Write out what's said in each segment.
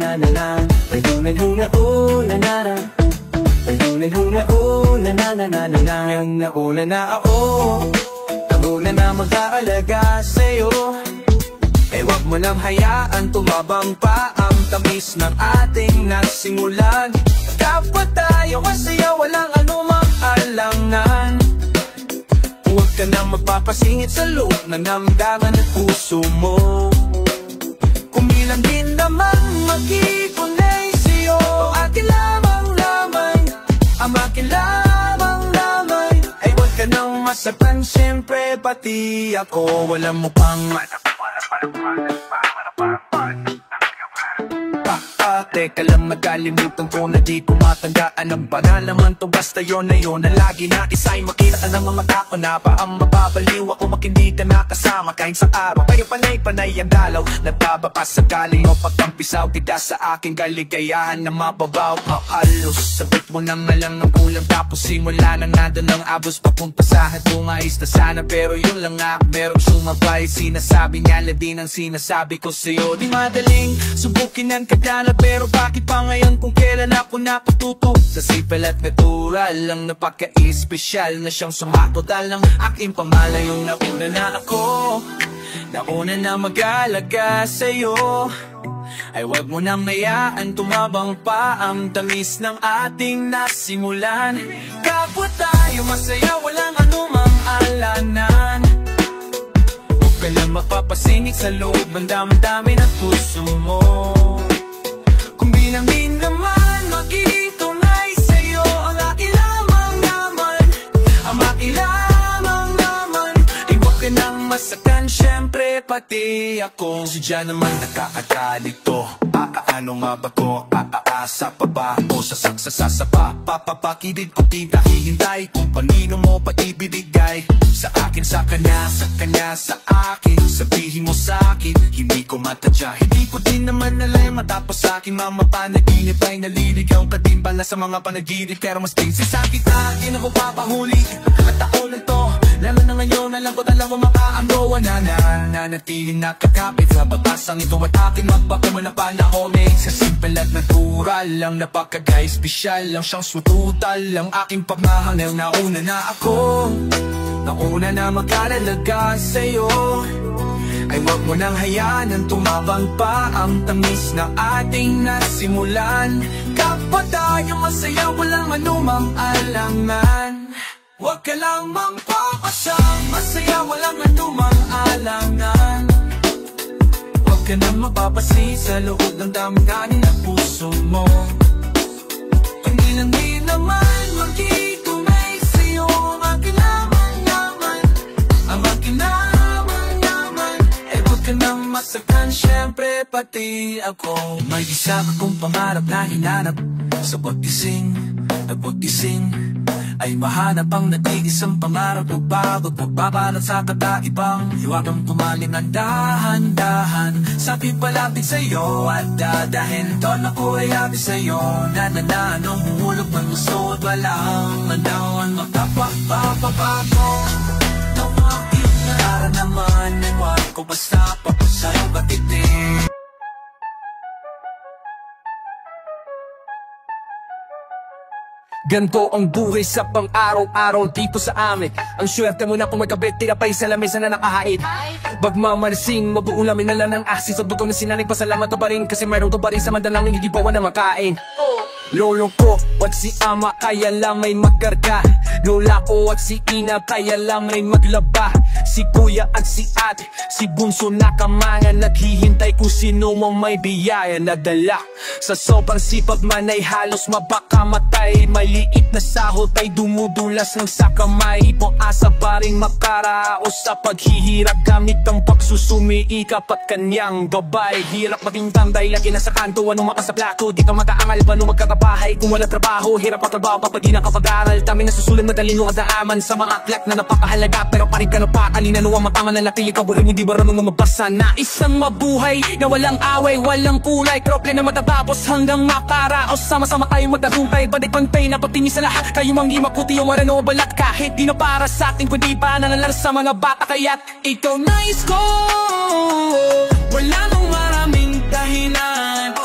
na na na. Pagdunan huna una na na. Pagdunan huna una na na na na na. Ang nauna na ako, nauna na mag-aalaga sa'yo. Eh wag mo nang hayaan tumabang pa ang tamis ng ating nasimulan. Kapwa tayo masaya, walang anumang alangan. Huwag ka nang magpapasingit sa loob ng damdaman at puso mo. Kumilang din naman makikunay sa'yo. Akin lamang laman, ang akin lamang laman. Ay huwag ka nang masaktan, siyempre pati ako. Walang mo pang teka lang, nagkalimutan ko na di ko matandaan ang panalaman to. Basta yun na yun na lagi na isa'y makita ka ng mga tao na pa ang mababaliw ako makindi ka nakasama. Kahit sa araw kayo panay-panay ang dalaw, nagbabakas sa galing o pagkampisaw. Tida sa aking kaligayahan na mababaw. Halos sabit mo na nga lang ang kulang, tapos simula na nga doon ang abos papunta sa hatungais na sana. Pero yun lang nga, merong sumabay. Sinasabi niya lang din ang sinasabi ko sa'yo. Di madaling subukin ang kadala, pero bakit pa ngayon kung kailan ako napatuto? Sa simple at natural lang, napaka-espesyal na siyang sumatotal ng aking pamalayong nauna na ako. Nauna na mag-alaga sa'yo. Ay wag mo nang mayaan tumabang pa ang tamis ng ating nasimulan. Kapwa tayo masaya, walang anumang alanan. Huwag ka lang mapapasinig sa loob ng damdamin at puso mo. Kung bilang din naman makitunay sa'yo, ang akin lamang naman, ang akin lamang naman. Ay huwag ka nang masaktan, siyempre pati ako. Sadya naman nakakakalito. Ano nga ba to? Aasa pa ba? O sasasa pa? Papapakidid ko tita, hihintay kung panino mo pa ibibigay. Sa akin, sa kanya, sa kanya, sa akin. Sabihin mo sa akin, hindi ko matadya. Hindi ko din naman alam, matapos sa akin mga panaginip ay naliligaw ka din pala sa mga panaginip. Pero mas din sa kita, di na ko papahuli. Pagkataon na to, lalo na ngayon, alam ko talaga makaamrowa na nanatiling nakakapit sa batasang ito at akin magpakumula pa na homie. Sa simple at natural lang, napaka-espesyal lang siyang sututal lang aking pagmahal. Nauna na ako, nauna na mag-alalaga sa'yo. Ay wag mo nang hayaan ang tumabang pa ang tamis na ating nasimulan. Kapwa tayo masaya, walang anumang alangan. Huwag ka lang magpapasang masaya, walang anumang alangan. Huwag ka nang mapapasi sa loob ng damdamin at puso mo. Hindi lang din naman makitunay sa'yo, ang akin lamang naman, ang akin lamang naman. Eh huwag ka nang masaktan, siyempre pati ako. May isa akong pangarap na hinanap sa paggising, at paggising ay mahanap ang nag-iisang pangarap. Pagbago, pagbabalat sa kataibang hiwagang tumalim ng dahan-dahan. Sabi palapit sa'yo at dadahin doon ako ay habi sa'yo. Nanananong humulog ng gusto at walang manawan. Magpapapapapago ng aking naman. Iwan ko basta papasa'yo batitin. Ganto ang buhay sa pang-araw-araw dito sa amin. Ang swerte mo na kung may kabit, tinapay sa lamesa na nakahait. Bagmamalasing, mabuong lamin na lang ng asis. Sa dugo na sinanay, pasalamat to pa rin. Kasi mayroon to pa rin sa mandalang hindi bawa na makain. Lolo ko at si ama kaya lang may magkarga. Lola ko at si ina kaya lang may maglaba. Si kuya at si ate, si bunso na kamangan. Naghihintay kung sino mong may biyaya na dala. Sa sobrang sipag man ay halos mabakamatay. Maliit na sahod ay dumudulas ng sa kamay. Pang-asa pa rin makaraos sa paghihirap. Gamit ang pagsusumiikap at kanyang gabay. Hirap maging tambay, lagi na sa kanto. Anong makasaplako, di ka makaangal. Paano magkakabahay kung wala trabaho? Hirap ang trabaho kapag di nakapag-aral. Dami na susulan, madalino kadaaman sa mga aklak na napakahalaga. Pero parin ka na pa, kanina nuwang matama na natili ka. Burin hindi ba ranong mabasa na isang mabuhay na walang away, walang kulay. Krople na matatapos hanggang makaraos. Sama-sama tayo magtagumpay, balik-pantay na pati sa lahat. Kayo mangi maputi yung marano balat. Kahit di na para sa atin, kundi pa nalalar sa mga bata. Kaya't ikaw nais ko, wala nang maraming dahilan.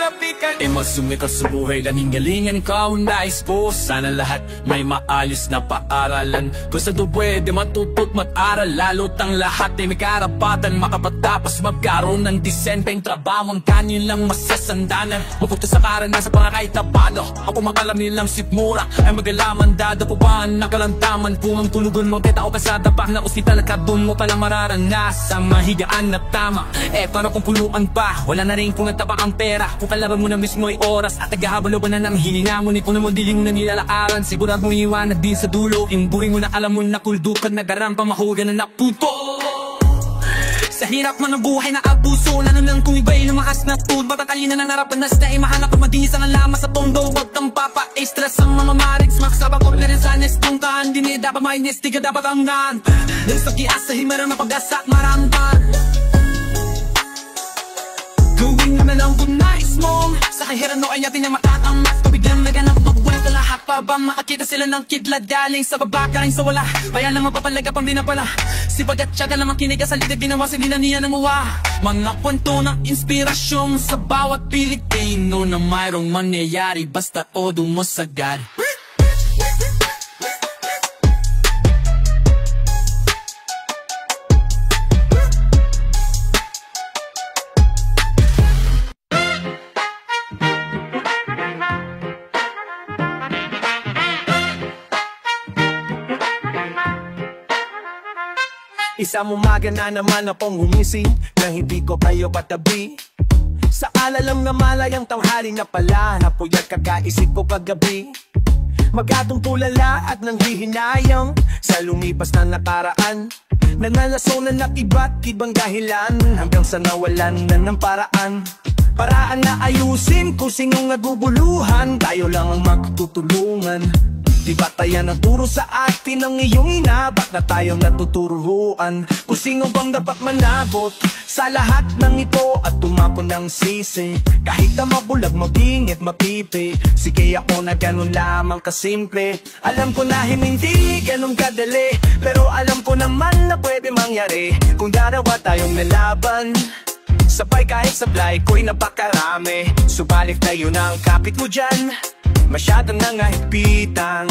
malapitan. Masumikap sa buhay, galing-galingan ka ang nais ko. Sana lahat may maayos na paaralan. Kung sa to pwede matuto't mag-aral, lalo't ang lahat ay may karapatan makapagtapos magkaroon ng disenteng trabaho. Ang kanyo lang masasandanan, mapunta sa karanasan pa nga kahit tapado. Ako makalam nilang sipmura ay magalaman, dadapubaan nakalantaman. Pumang tulugon mo, kita o kasada pa na ospital ka dun mo palang mararanasan mahigaan na tama. Paano kung puluan pa, wala na rin kung nagtapak ang pera. Kung kalaban mo na mismo ay oras at naghahabalo ba na ng hininga mo, nito mo diling mo na nilalakaran. Sigurado mong iwanag din sa dulo, imbuhin mo na alam mo na kuldukan, nagarampa mahugan na naputo. Sa hirap man ng buhay na abuso, lalo lang kung iba'y lumakas na food. Matatalina na narapanas na mahanap ang madinis ang alamas sa tondo. Huwag kang papa-extras ang mga marigs, maksabang ko na rin sa nestong taan. Di niya dapat mainis, di ka dapat ang naan. Nang sa kiasa, himarang mapag-asa at marampan. Gawin mo na lang kung nais mo, sa kahiran mo ay natin ang matatamas. Pabiglang naganap magwento lahat pa ba makakita sila ng kidlat galing sa baba kaling sa wala. Bayan lang mapapalaga pang di na pala, sipag at tiyaga lang makinig sa litig, binawasin nila niya ng uwa. Mga kwento ng inspirasyon sa bawat Pilipino na mayroong mangyayari basta todo mo sagad. Isang umaga na naman akong humising nang hindi ko kayo patabi. Sa alalang na malayang tanghali na pala, napuyat kakaisip ko kagabi. Magatong tulala at nanghihinayang sa lumipas na nakaraan. Nanalasonan at iba't ibang dahilan hanggang sa nawalan na ng paraan. Paraan na ayusin kung sinong naguguluhan, tayo lang ang magtutulungan. Di ba tayo naturo sa atin ng iyong ina? Ba't na tayong natuturuan kung sino bang dapat manabot sa lahat ng ito at tumapon ng sisi? Kahit na mabulag, mabingit, mapipi, sige ako na ganun lamang kasimple. Alam ko na hindi ganun kadali, pero alam ko naman na pwede mangyari kung darawa tayong nalaban. Sabay kahit sablay ko'y napakarami, subalit tayo na ang kapit mo dyan. Masyadong nangahipitan,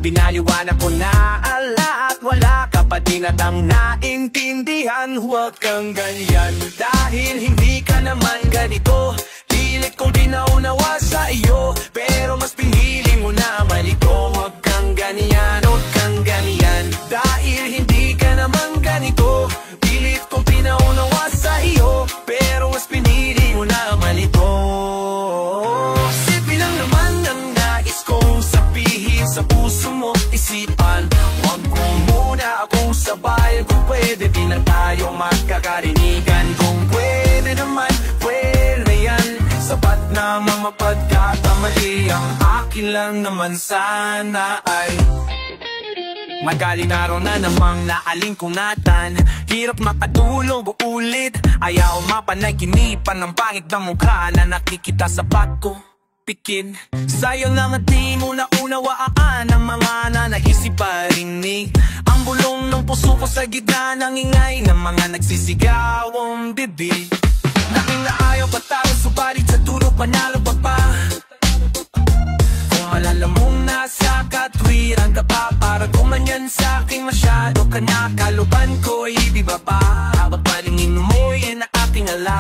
binaliwanag ko na lahat, wala ka pa din at ang naintindihan. Huwag kang ganyan dahil hindi ka naman ganito. Pilit kong dinaunawa sa iyo, pero mas pinili mo na malito. Huwag kang ganyan, huwag kang ganyan dahil hindi ka naman ganito. Pilit kong pinaunawa sa iyo, pero mas pinili mo na malito. Simple lang naman ang nais kong sabihin sa puso mo isipan. Huwag mo muna akong sabay, kung pwede di na tayo magkakarinigan. Kung pwede naman, pwede yan. Sapat na mga pagkakamali, ang akin lang naman sana ay magaling araw na namang naalingkunatan. Hirap makatulog ulit, ayaw mapanay-kinipan ng pangit na mukha na nakikita sa pagko pikin. Sayang lang at di mo naunawaan ang mga nanaisip parinig. Ang bulong ng puso ko sa gitna ng ingay ng mga nagsisigawang bibig. Naking na ayaw patalo, subalit sa dulo panalo pa pa. Kung alala mong nasa katwiran ka pa, para kumanyan sa aking masyado ka na. Kaluban ko'y di ba pa, habang palingin mo yan na aking ala.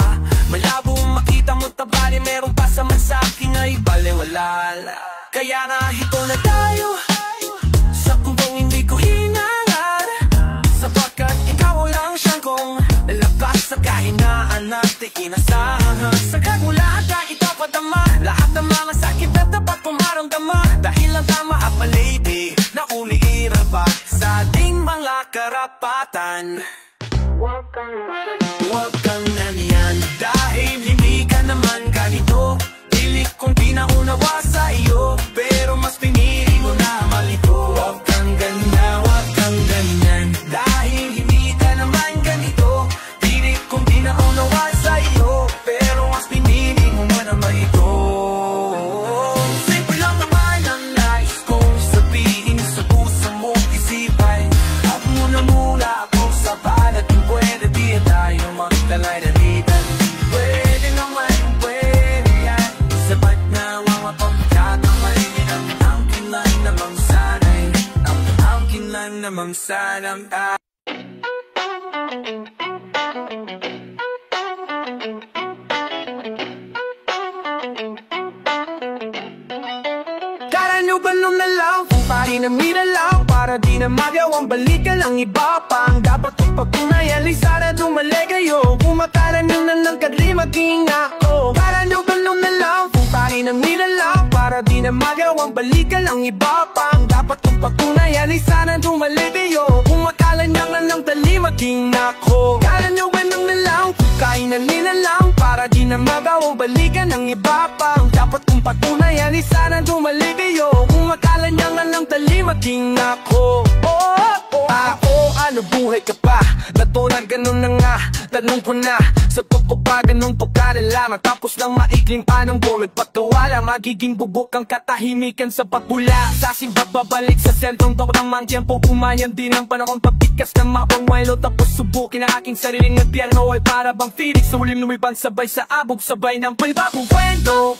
Malabo makita mo tabali, meron pa sa akin ay balewala. Kaya nga ito na tayo sa kumpong hindi ko hinangan, sapagkat ikaw lang siyang kong lalabas sa kahinaan natin inasahan. Sagad mo lahat na ito padama, lahat ng mga sakit na dapat kong maramdaman. Dahil ang tama at mali na uliiran pa sa ating mga karapatan. Huwag kang naniyan dahil hindi ka naman ganito. Pilit kong pinaunawa sa iyo, pero mas pinili mo na malito. Huwag kang ganyan dahil hindi ka naman ganito. Pilit kong pinaunawa sa iyo, pero mas pinili mo na malito. Simple lang naman ang nais kong sabihin sa puso mo isipan. At muna akong saban at kung pwede di tayo magtalay-dalitan. Pwede naman, pwede yan. hanggang sa nang Karaniwan na lang, kung pari na minalaw para di na magawang balikan ang iba pang dapat kong patunayan. Ay sana dumali kayo, kumakalan nyo na ng kadli maging ako. Karaniwan na lang, kung pari na minalaw para di na magawang balikan ang iba pang dapat kong patunayan. Ay sana dumali kayo, kumakalan nyo na ng dali maging ako. Karaniwan na lang, kung kain na nilalang para di na magawang balikan ang iba pang dapat kong patunayan. Ay sana dumali kayo, kung akala niya nga lang dali maging ako. Ako, ano buhay ka pa? Natulang ganun na nga, tanong ko na sa toko pa ganun pagkalalaman. Tapos lang maikling panong bulog pagkawala, magiging bubuk ang katahimikan sa pagbula. Sa simba babalik sa sentrong tokang mang tiyempo, kumayan din ang panahon pagtikas ng mapangwelo. Tapos subukin ang aking sariling impyerno ay para bang Phoenix sa ulim lumipad sabay sa abog, sabay ng panibagong kwento.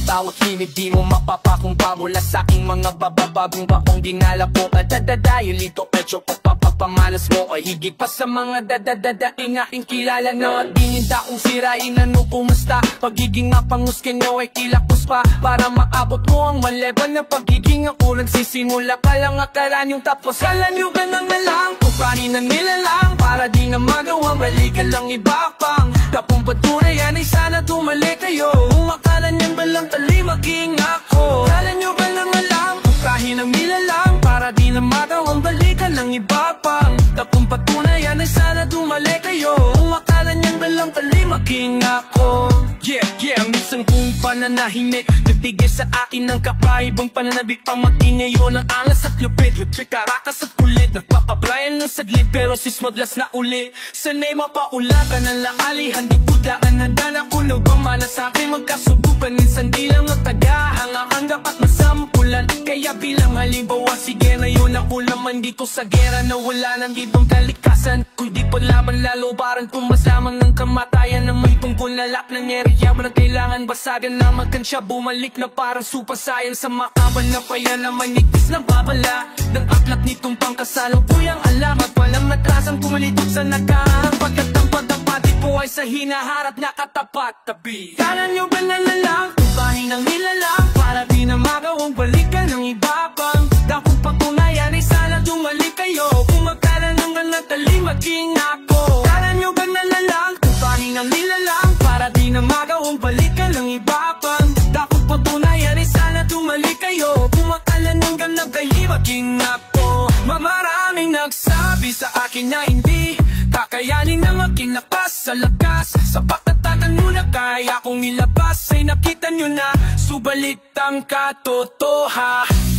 Bawat himig di mo mapapakumpa mula sa aking mga bababagong bakong dinala po. Kadadadayo lito pecho pagpapapamalas mo ay higit pa sa mga dadadadaing aking kilala na dininda kong sirain. Ano kumusta? Pagiging mapanguskin nyo ay kilakos pa para maabot mo ang maleban na pagiging ako. Nagsisimula pa lang akalan yung tapos kala nyo ganang na lang, kupanin na nila lang para di na magawang balikan lang iba pang tapong patunayan. Ay sana tumali kayo, kung akala nyo ba lang tali maging ako. Kala nyo ba lang alam, kukahin ang nilalang para di na magawang balikan ng iba pang tapong patunayan. Ay sana tumali kayo, kung akala nyo ba lang tali maging ako. Yeah, minsan kung pananahimik nagtigil sa akin ng kakaibang pananabik pang mag-ingay yun ang angas at lupit. Karakas at kulit, nagpapabrayan ng saglit pero sismodlas na uli. Sanay mapaulatan ng lakalihan, di pudaan na dana kuno pamana sa akin magkasubukan. Minsan di lang ang tagahangang dapat masampulan. Kaya bilang halimbawa sige na yun ako naman dito sa gera na wala ng ibang kalikasan. Kung di pa laban lalo parang kumasamang ng kamatayan na may tungkol na lak ng area mo na kailangan basagan na magkansya. Bumalik na parang super saiyan sa makabal na paya na manigis na babala ng aklat nitong pangkasalukuyang alamat. Walang natrasang pumalitok sa nakaharap pagkatampad ang pati po ay sa hinaharap na katapat tabi. Kala nyo ba nalalang kubahin ang nilalang para di na magawang balikan ng iba pang dakong patunayan. Ay sana dumalik kayo, kung magkala nang natali maging ako. Kala nyo ba nalalang kubahin ang nilalang para di na magawang balikan ng iba pang dakong patunayan. Ay sana dumalik kayo, kung akala nang nagdali maging ako. Maraming nagsabi sa akin na hindi kakayanin ng aking lakas sa lakas. Sa pagtatatan mo na kaya kong ilabas ay nakita nyo na subalit ang katotohanan.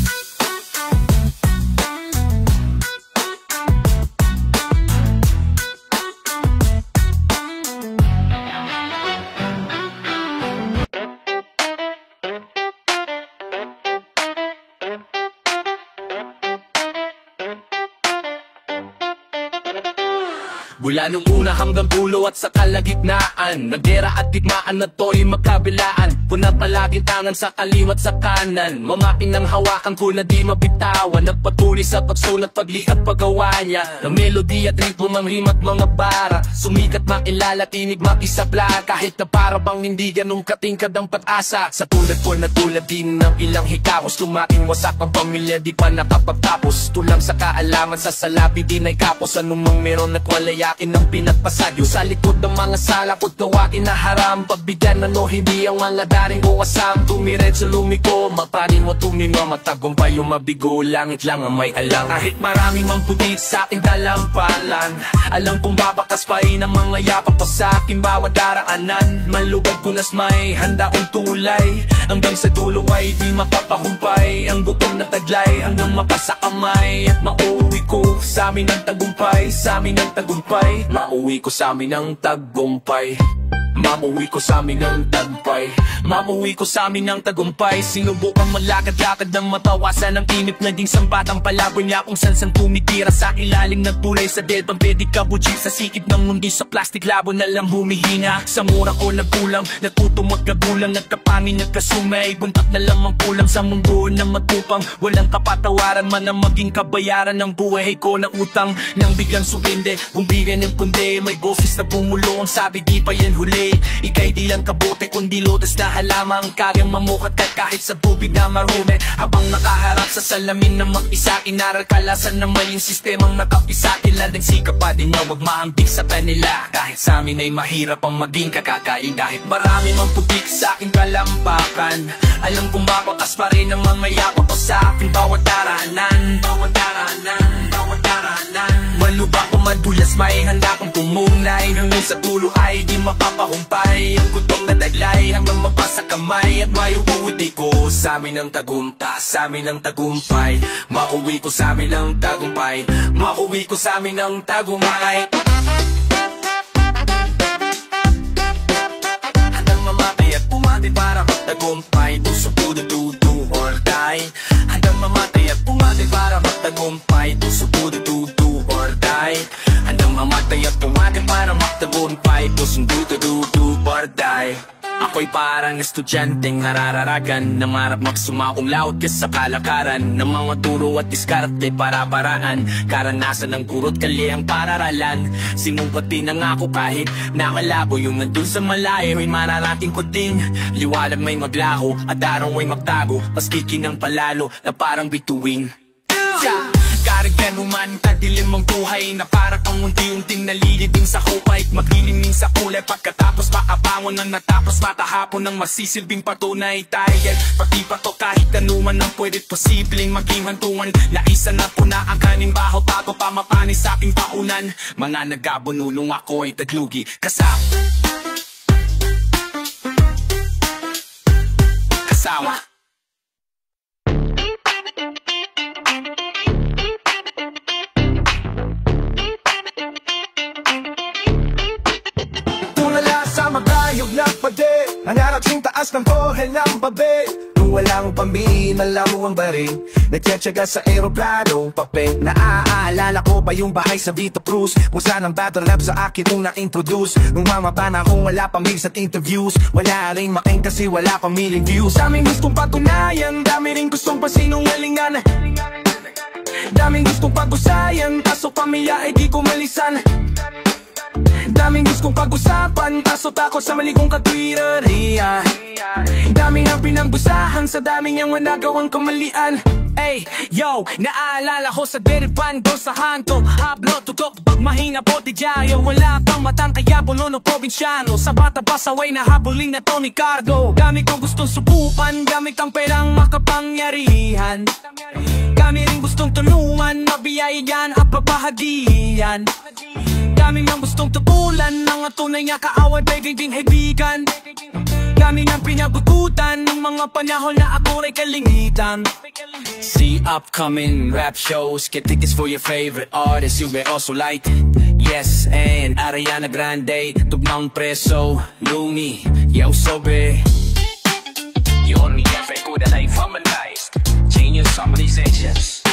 Mula nung una hanggang dulo at sa kalagitnaan, nagdera at digmaan na to'y magkabilaan. Puna palaging tangan sa kaliwat sa kanan, mamaking ng hawakan ko na di mabitawan. Nagpatuloy sa pagsulat, paglikat, paggawa niya ng melody at ritmo, mga rimat, mga bara. Sumikat, makilala, tinig, makisabla, kahit na para bang hindi ganong katingkad ang pag-asa. Sa tulad ko na tulad din ng ilang hikahos, tumating wasak ang pamilya, di pa nakapagtapos. Tulang sa kaalaman, sa salapi din ay kapos. Anumang meron at walaya akin ang pinagpasagyo sa likod ng mga sala ko't gawain na haram. Pagbigyan na no, hindi ang mga daring o asam. Tumiretso lumiko, maparin mo tumino, matagumpay yung mabigo, langit lang ang may alam. Kahit maraming mang putit sa ating talampalan, alam kong babakas pa rin ang mga yapak pa sa aking bawat daraanan. Malugad ko nas may handa kong tulay, hanggang sa dulo ay di mapapahumpay. Ang gutom na taglay hanggang mapasakamay, at mauwi ko sa amin ang tagumpay, sa amin ang tagumpay. Mauwi ko sa amin ang tagumpay. Mamuwi ko sa amin ng tagumpay, mamuwi ko sa amin ng tagumpay. Sinubukang malakad-lakad ng matawasan ng inip. Naging sambatang palaboy niya kung san-san tumitira. Sa ilalim nagpulay sa dead pambedi kabuchi. Sa sikip ng mundi sa plastic labo na lang humihina. Sa mura ko nagkulang, natuto magkagulang. Nagkapangin, nagkasumay, buntak na lang ang kulang. Sa mundo na matupang, walang kapatawaran man ang maging kabayaran ng buhay ko na utang. Nang biglang sumindi, bumbigan ng pundi. May boses na bumulo, ang sabi di pa yan huli. Ika'y di lang kabote kundi lotas na halamang kayang mamukat ka kahit sa tubig na marumi. Habang nakaharap sa salamin ng mag-isa, inaral kalasan ng maling sistemang nakapisa. Tiladang sikap pa din na wag maambik sa kanila. Kahit sa amin ay mahirap ang maging kakakain. Kahit marami mang putik sa aking kalampakan, alam kong mapakas pa rin ang mga yakot ko sa akin. Bawat daranan, bawat daranan, bawat daranan. Malubak o madulas, may handa kong pumunay. Hanggang sa tulo ay di mapapahumpay. Ang gutom na naglay hanggang mapasa kamay. At mayuuwi ko sa amin ang tagumpay, sa amin ang tagumpay. Mauwi ko sa amin ang tagumpay, mauwi ko sa amin ang tagumpay. Handang mamatay at pumatay para magtagumpay. Puso to the do or die. Handang mamatay at pumatay para magtagumpay. Puso to the do or die. Handang mamatay at pumatay para magtagumpay. Puso to do or die. Ako'y parang estudyanteng narararagan, nangarap magsumakong laot sa kalakaran ng mga turo at diskarte para paraan. Karanasan ng guro't kali ang pararalan. Sinungkat din ang ako kahit nakalabo. Yung nandun sa malayo ay mararating ko din. Liwalag may maglaho at araw ay magtago. Paskiki ng palalo na parang bituin. Karagyan man, tadilim ang buhay na para kang unti-unting nalilibing sa hupay. Maglilingning sa kulay pagkatapos makabangon ng natapos matahapon ng masisilbing patunay tayo. Pati pa to kahit anuman ang pwed't posibleng maging hantungan. Naisa na po na ang kaning baho tago pa mapanis sa aking paunan. Mga nagabunulong ako ay taglugi kasawa. Magayog na pade, ang arating taas ng kohel ng babe. Kung wala mong pambihin, alam mo ang barin. Nagtsatsaga sa aeroplano, papel. Naaalala ko pa yung bahay sa Vita Cruz, kung saan ang battle lab sa akin nung na-introduce. Nung mamaba na kung wala pang mix at interviews, wala rin making kasi wala pang miling views. Daming gustong patunayan, dami rin gustong pasinungalingan. Daming gustong pag-usayan, kaso pamilya ay di ko malisan. Daming gustong pag-usapan, kaso takot sa mali kong katwiran. Daming ang pinagbusahan sa daming ang managawang kamalian. Ay, yo, naalala ko sa deripan do sa hanto. Hablo, tutok, pag mahina po di diayo. Wala pang matang kaya bolono probinsyano. Sa bata basaway na habuling na Tony Cardo. Dami ko gustong subukan, gamit ang perang makapangyarihan. Kami rin gustong tulungan, mabiyayan at papahagian. Kami nang gustong tutulan ng tunay nga kaaway, pwedeng haibigan. Kami nang pinagututan ng mga panahon na ako ay kalingitan. See upcoming rap shows, get tickets for your favorite artists, you may also like it. Yes, and Ariana Grande, Tugmang Preso, Lumi, Yo Sobe. You only have a good life harmonized, genius harmonizations.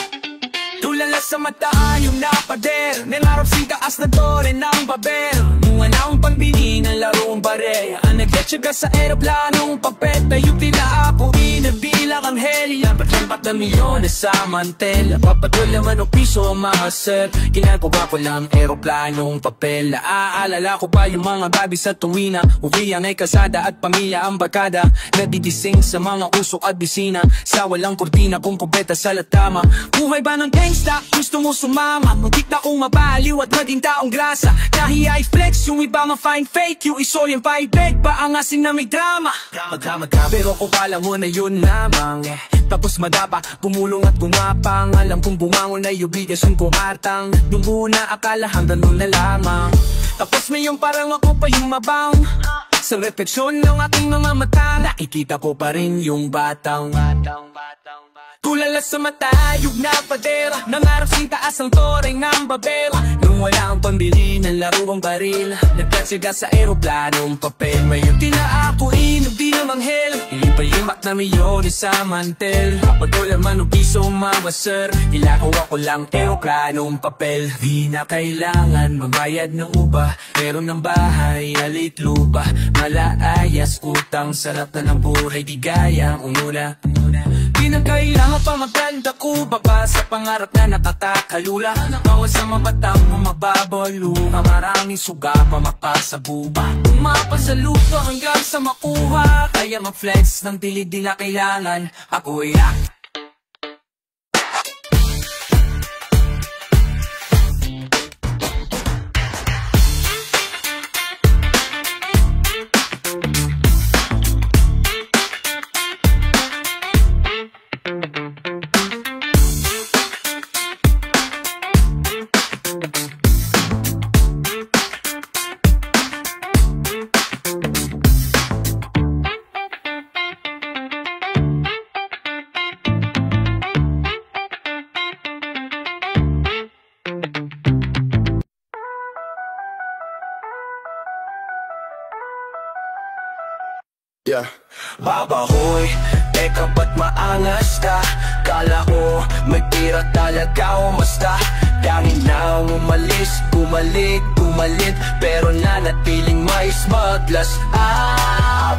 Tulala sa mata yung napader, nilarap si taas na tore ng baber. Munga na akong pambili ng larong bare. Ang nagkatsaga sa aeroplanong papet, tayo tila ako inabilang ang heli. Lampat-lampat na milyones sa mantela, papadula man o piso ang mga sir. Ginagawa ko lang aeroplanong papel. Naaalala ko pa yung mga gabi sa tuwina. Uwi ang ay kasada at pamilya ang bagada. Nabidising sa mga usok at bisina, sa walang kurtina kung kubeta sa latama. Buhay ba ng gangsta? Gusto mo sumama? Muntik na kong mabaliw at maging taong grasa. Nahiya i-flex, yung iba ma-find fake. Yung iso yung paibeg, paangasin na may drama. Drama. Pero kung kala mo na yun lamang tapos madapa, pumulong at gumapang. Alam kong bumangon na yubigas yung kumartang. Doon muna akala hanggang doon na lamang. Tapos may yung parang ako pa yung mabang. Sa refleksyon ng aking mga mata, nakikita ko pa rin yung batang. Tulala sa matayog na padera, nangarap sing taas ang tore ng babel. Nung wala ang pambili ng larong baril, nagkatsaga sa aeroplanong papel. Mayroon tinaakuin, di na manghel, ilipayimak na milyon sa mantel. Kapag dolar man o piso mawasar, ilakaw ako lang aeroplanong papel. Di na kailangan magbayad ng upa, meron ng bahay, alit lupa, malaayas, utang, sarap na ng buhay, di gaya umuna. Di na kailangan pa maganda ko, baba sa pangarap na nakatakalula. Bawas sa mabatang bumababalo, maraming suga pa mapasabuba. Umapa sa lupa hanggang sa makuha, kaya mag-flex ng dilid di na kailangan. Ako'y rock. Yeah. Babahoy, teka ba't maangas ka? Kala ko may tira talaga o basta dangin na umalis, pumalit pero nanatiling may smugglers.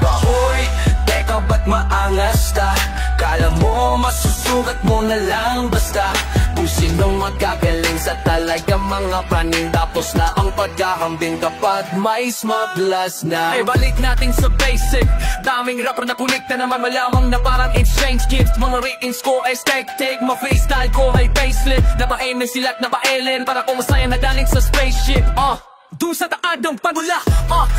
Bahoy, teka ba't maangas ka? Kala mo masusugat mo na lang basta kung sinong magagaling sa talagang mga praning. Tapos na ang paghahambing kapag may smugglers na. Ay balik natin sa basic, daming rapper na kunikta naman malamang na parang exchange gift. Mga ratings ko ay take mga freestyle ko ay facelift. Napain na silat, napaelen para kung masaya na galing sa spaceship. Doon sa taadang panula,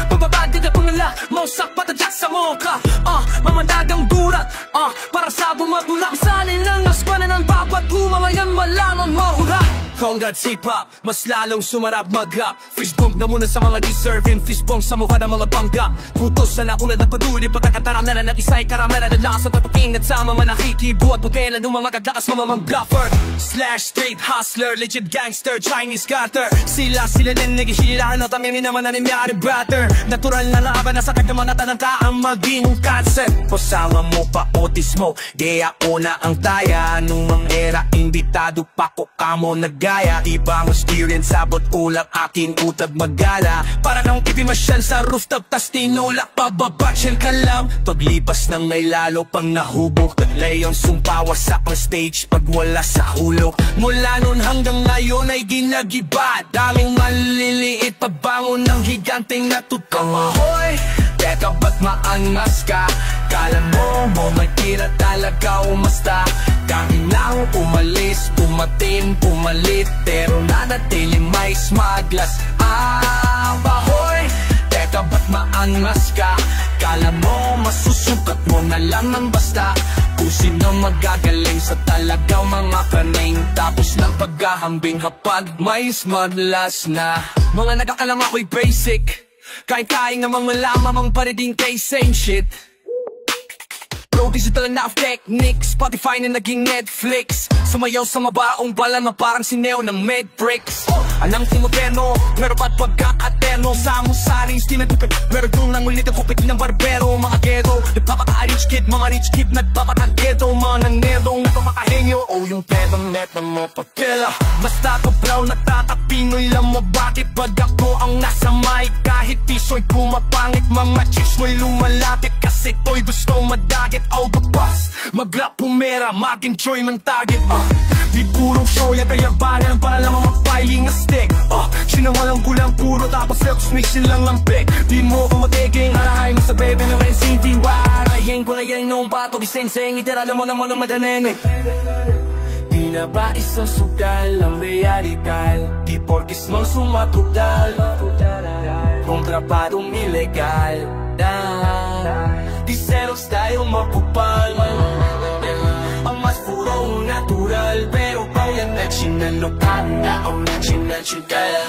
bababagid na pangala, mausak patadyak sa mukha, mamadagang durat, para sa bumagulak. Salin lang naspanan ng babat, lumamayan malamang mahura. Congrats hip-hop, mas lalong sumarap mag-rap. Fishbomb na muna sa mga deserving, fishbomb sa mukha ng mga bangga. Putos na nakulad na paduli, patakataram na na isa'y karamela na lakas at papaking at sama man nakikibuhat. Pagkailan ng mga kaglakas mamamang bluffer slash street hustler, legit gangster, Chinese cutter. Sila din naghihirahan at aminin naman na nimyari brother. Natural na laban na sa kagdamanatan ng taang maging concept. Posama mo pa otis mo, di ako na ang taya. Nung mga era, imbitado pa ko kamo nag Ibang experience, sabot ulap, aking utag magala. Para nang ipimasyal sa rooftop, tas tinulak, pababatsyal ka lang. Paglipas ng may lalo pang nahubok, Leon sumpawas sa pang stage pag wala sa hulog. Mula nun hanggang ngayon ay ginagiba, daming maliliit pabangon ng higanteng natutong. Ahoy! Teka ba't maangas ka? Kala mo may tira talaga umasta. Dangin lang umalis, pumalit pero nanatiling may smugglers. Bahoy! Teka ba't maangas ka? Kala mo masusukat mo na lang ng basta kung sino magagaling sa talagang mga kaning. Tapos ng paghahambing hapag may smugglers na. Mga nagakalang ako'y basic, kain-kain namang malaman mang pariding kay same shit. Pro digital na technique, Spotify na naging Netflix. Sumayaw sa mabaong bala na parang sineo ng medbricks. Anang timoterno, meron ba't pagkakateno? Samus-saring stinatupit, meron doon lang ulit ang kupit ng barbero. Mga ghetto, nagpapaka-rich kid, mga rich kid nagpapaka-ghetto. Mga nanedong nagpapakahengyo, yung pedang net na mapapela. Basta ko brown, nagtatapinoy lang mo. Bakit pag ako ang nasa mic? Kahit piso'y pumapangit, mga chicks mo'y lumalapit. Kasi to'y gusto madagit. Overpass, mag-rap pumera, mag-enjoy man target. Di puro show, yan kaya banan para lang mag-filing na stick. Sinangalang ko lang puro, tapos self-mission lang lampik. Di mo ko matiging, harahay mo sa baby na rin sinti. Warayin ko na yan noong bato, bisenseng, itira mo naman ang madanenig. Di na ba isusugal ang realidad? Di porkis mong sumatudal, kontrapadong ilegal. Di selos tayo mapupal, ang mas puro natural. Pero bayan na chinalokan na ang chinachikal.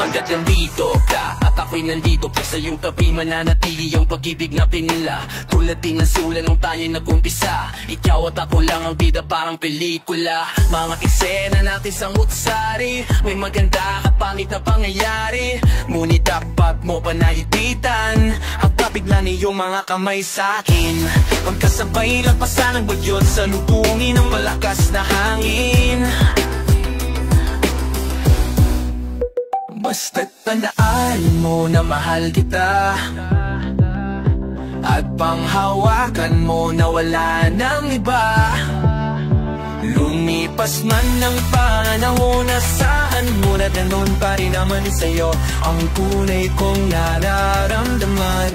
Hanggat nandito ka at ako'y nandito pa sa iyong tabi, mananatili ang pag-ibig na pinila. Tulad din ng sula nung tayo'y nag-umpisa, ikaw at ako lang ang bida parang pelikula. Mga eksena natin sa mutsari, may maganda at pangit na pangyayari. Ngunit dapat mo pa naipitan ang kapigla niyong mga kamay sa'kin. Pagkasabay lagpasan ang bagyo sa lubungin ng malakas na hangin. Basta't tandaan mo na mahal kita, at panghawakan mo na wala nang iba. Lumipas man ng panahon, nasaan mo na ganun pa rin naman sa'yo ang tunay kong nararamdaman.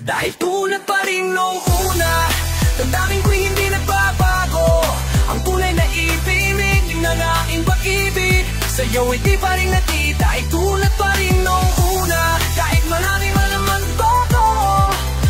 Dahil tulad pa rin noong una, damdamin ko'y hindi nagbabago. Ang tunay na ibig, yung nangyaing pag-ibig sa'yo hindi pa rin nakita. Ay tulad pa rin noong una, kahit marami man naman bago.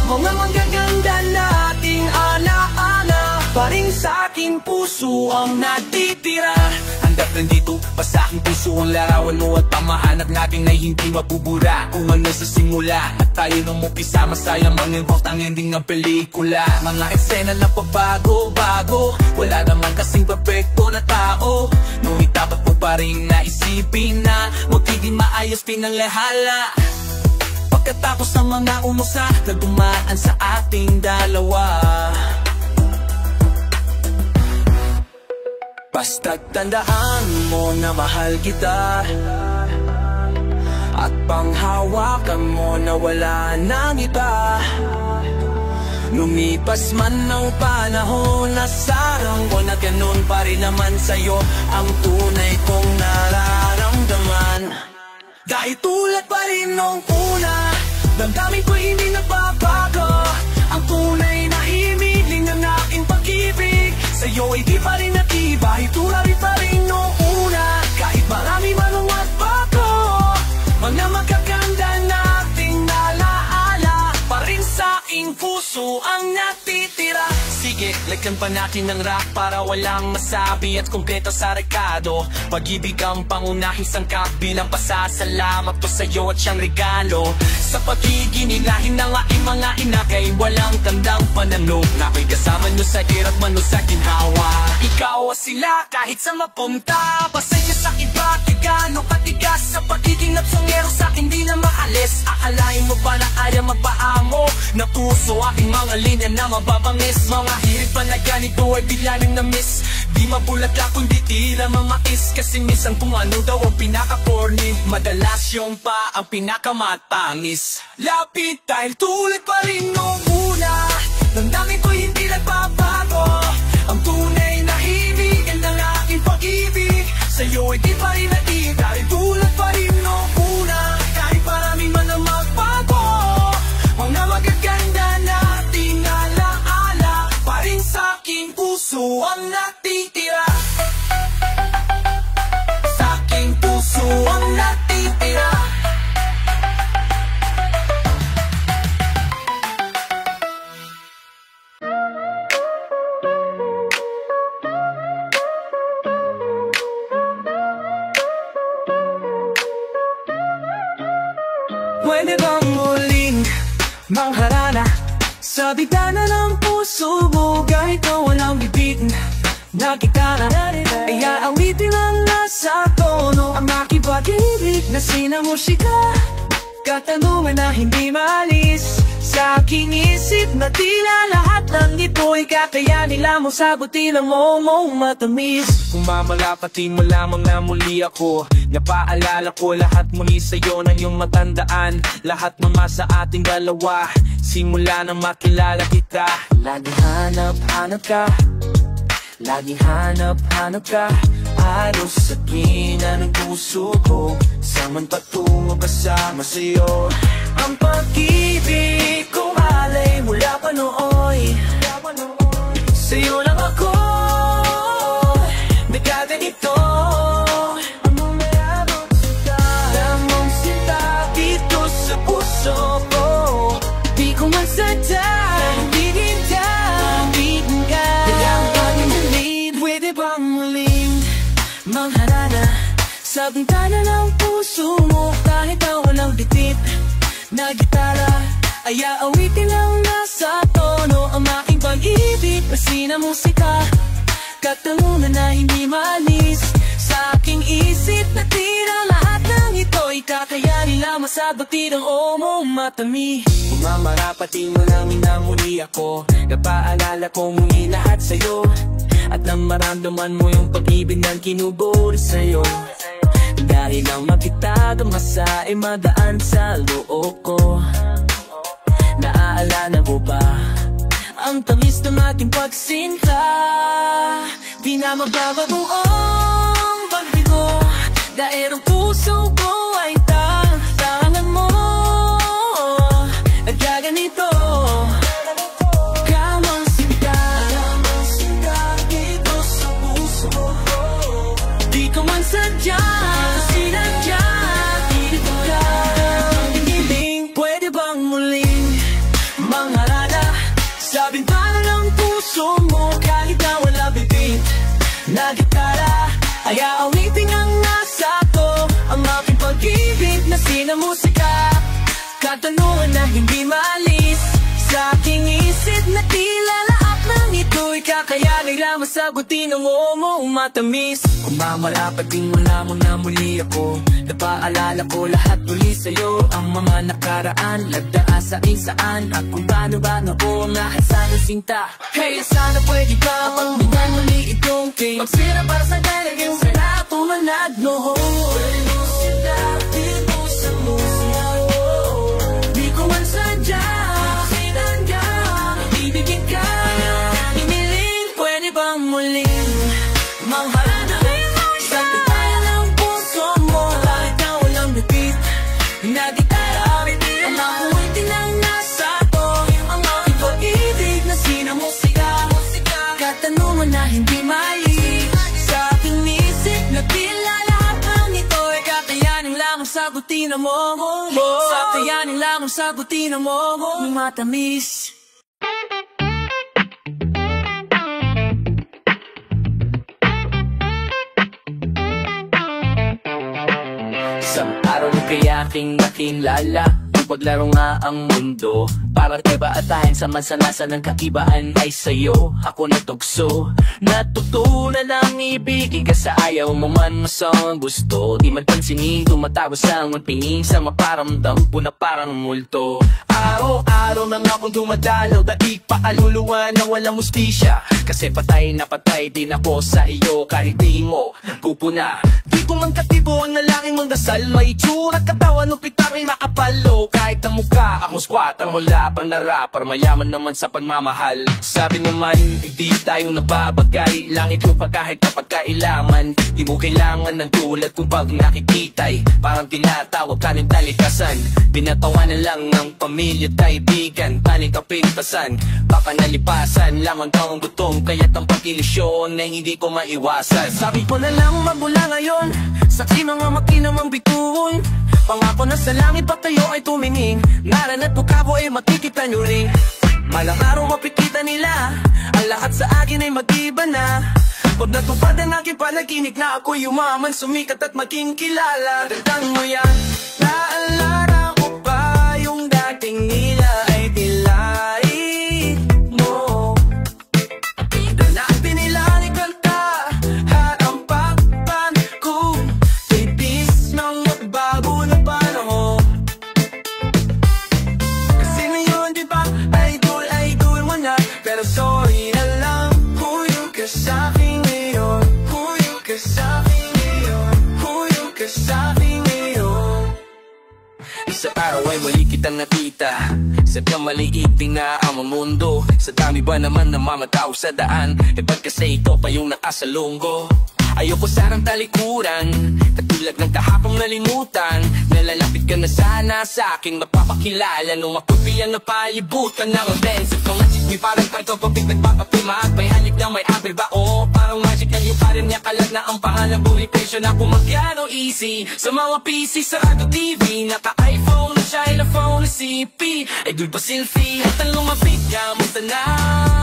Mga magaganda nating alaala pa rin sa aking puso ang natitira. Hanggat nandito pa sa aking puso ang larawan mo at pamahanap natin ay hindi mapubura. Kung ano sa simula at tayo nung umpisa, masaya mang-involved ang ending ng pelikula. Mga eksena na pabago-bago, wala naman kasing perfecto na tao. Ngunit dapat mo pa rin naisipin na magiging maayos pinanglahala. Pagkatapos ng mga umusa na dumaan sa ating dalawa, basta't tandaan mo na mahal kita, at panghawakan mo na wala nang iba. Lumipas man ng panahon, nasarang ko na ganun pa rin naman sa'yo ang tunay kong nararamdaman. Dahil tulad pa rin nung una, damdamin ko hindi nagbabago. Ang tunay na himiling ng aking pag-ibig sa'yo ay di pa rin natibay. Tulad pa rin nung una, kahit marami man ang magbago. Mga magaganda nating nalaala pa rin sa aking puso ang natitira. Sige, lagyan pa natin ng rap para walang masabi at kumpleto sa rekado. Pag-ibig ang pangunahing sangkap bilang pasasalamat ko sa'yo at siyang regalo. Sa pagiging ilahin ng aking mga inakay, walang tandang pananong na ako'y kasama nyo sa hirap man o sa ginhawa. Ikaw at sila kahit sa mapunta, pasensya sa iba, tigano katigas sa pagiging napsongero sa'kin di na maalis. Akalain mo ba na kaya magpaamo na puso aking mga linya na mababangis? Mga hirit pa na ganito ay bigla nang na-miss. Di mabulata kundi tila mamais, kasi minsan kung ano daw ang pinaka-corny, madalas yung pa ang pinakamatangis. Lapit dahil tulad pa rin nung una, damdamin ko hindi nagbabago. Ang tunay na himigan ng aking pag-ibig sa'yo ay di pa rin natin. Dahil tulad pa rin nung una, kahit maraming man ang magbago. Mga magaganda nating alaala pa rin sa aking puso ang natitira. Sa aking puso ang natitira. Pwede bang muling mangharana sa bigana ng puso mo, kahit na walang bibitin na gitara? Ay aawitin ang nasa tono ang aking pag-ibig na sinamusika. Katanungan na hindi maalis sa aking isip na tila lahat ng ito'y kakayanin lamang sagutin ang mong matamis. Kung mamalapatin mo lamang na muli ako, napaalala ko lahat muli sa'yo na iyong matandaan. Lahat mama sa ating dalawa, simula nang makilala kita. Laging hanap-hanap ka, laging hanap-hanap ka. Halos sa gina ng puso ko, saman patungo kasama sa'yo. Ang pag-ibig ko alay mula pa nooy, sa'yo lang ako nagkaganito. Anong mayabang sinta, lamang sinta dito sa puso ko. Di ko magsadya, nandinin ka, nandinin ka. Kailangan pa rin muling, pwede bang muling mangharana Sa bintana ng puso mo, kahit na walang bitit na gitara, ay aawitin lang nasa tono ang aking pag-ibig. Kasi na musika, katanungan na hindi maalis sa aking isip, na tira lahat ng ito'y kakayanin lamang sa batid ng omong matami. Umamarapati mo nang minamuli ako, napaalala ko muli lahat sa'yo, at nang maramdaman mo yung pag-ibig ng kinuburi sa'yo. Dahil ang makita dumasa ay madaan sa loob ko. Naaalala mo ba ang tamis ng ating pagsinta? Di na mababago ang pagbigo, dahil ang puso ko ay tangan mo. Nagkaganito kamang sinta dito sa puso ko. Di ko man sadya sinadya, dito ka hiniling. Pwede bang muling mangharana sa bintana ng puso mo, kahit na wala bitin na gitara, ay aawitin ang nasa to ang aking pag-ibig na sinamusika. Katanungan na hindi maalis sa aking isip, na tila lahat ng ito'y kakayanin lamang sagutin ng omong matamis. Umamalapad din wala mo na muli ako, napaalala ko lahat muli sa'yo. Ang mga nakaraan, nagdaan sa insaan, at kung paano ba ako lahat sana sinta. Kaya sana pwede ka pagbigyan muli itong king, magsira para sa talagang sana tumanad no. Pwede mo silapin mo sa musika, di ko man sadya sinadya, ibigin ka hiniling. Pwede bang muling mangharana sa bintana ng puso mo, kahit na walang bitit na gitara, ang awitin ng nasa to ang aking pag-ibig na sinamusika. Katanungan na hindi mali sa aking isip, na tila lahat ng ito'y kakayanin lamang sagutin ang mo. Kakayanin lamang sagutin ang mo matamis. Isang araw kaya aking nakilala, ang paglaro nga ang mundo, para iba at tayo sa mansanasan ng kakibaan ay sa'yo ako natugso. Natutunan ang ibigin ka sa ayaw mo man masang gusto, di man pansinin tumatawag sa magpingin sa maparamdam po na parang multo. Araw-araw nang akong dumadalaw, daig paaluluwa na walang mustisya, kasi patay na patay din ako sa iyo kahit di mo pupuna. Di ko man katibo ang lalaking magdasal, may tsura katawan o pitaray makapalo, kahit ang mukha ako squatter mula pang na rapper, mayaman naman sa pagmamahal. Sabi naman hindi tayo nababagay, langit ko pa kahit kapag kailangan, di mo kailangan ng tulad kung pag nakikita'y parang tinatawag ka ng talikasan. Binatawanan lang ng pamilya at kaibigan, panik ang pintasan, baka nalipasan lamang kang gutom, kaya't ang pag-ilusyon na hindi ko maiwasan. Sabi ko na lang magmula ngayon, saksi mga makinamang bituin, pangako na sa langit pa tayo ay tumingin, ngaran at bukabo ay makikita nyo rin. Malang araw mapikita nila, ang lahat sa akin ay mag-iba na. Pag natupad ang aking panaginip na ako'y yumaman, sumikat at maging kilala. Tandaan mo yan, naalala ko pa yung dating nila ay dilait mo. Doon natin nilang ikanta at ang pagpan ko, tibis ng magbago na panahon. Kasi ngayon di ba idol mo na, pero sorry na lang, huyo ka sa'kin ngayon, huyo ka sa'kin ngayon, huyo ka sa'kin ngayon. Isang araw ay muli kitang nakita, sadyang maliit din na ang mundo. Sa dami ba naman na mga tao sa daan, ba't kasi ito pa yung nakasalunggo? Ayoko sanang talikuran, katulad ng kahapong nalimutan. Nalalapit ka na sana sa aking mapapakilala, nung mapupiang napalibutan ng offensive. Kung ang chismi parang karto pabig nagpapapimat, may halik na may apel ba? Oo, parang magic na yung parin niya kalat na ang pangalan. Buhay presyo na pumagyano easy sa mga PC, sa radio TV, naka-iPhone na xylophone na CP, ay doon pa selfie at ang lumapit ka. Musta na,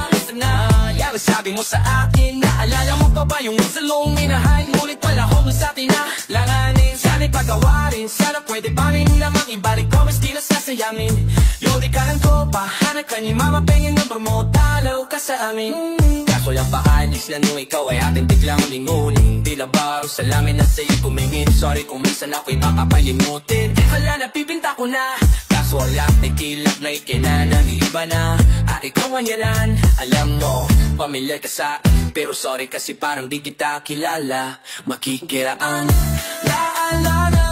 musta na, yan ang sabi mo sa akin. Naalala mo pa ba yung salong minahay, ngunit wala akong sa atin na langan. pwede pa rin lamang ibalik ko, mas di na sasayamin. Lodi ka ng tropa, hanap ka ni mama, pengin number mo, talaw ka sa amin. Kaso yung pakaalis na nung ikaw ay ating biglang lingunin. Tila ba sa lamin na sa'yo pumingin. Sorry kung minsan ako'y makapalimutin. Hala, napipinta ko na. Kaso wala, may kilap na ikina ng iba na. At ikaw ang yalan, alam mo, pamilyar ka sa pero sorry kasi parang di kita kilala. Makikiraan. Naalala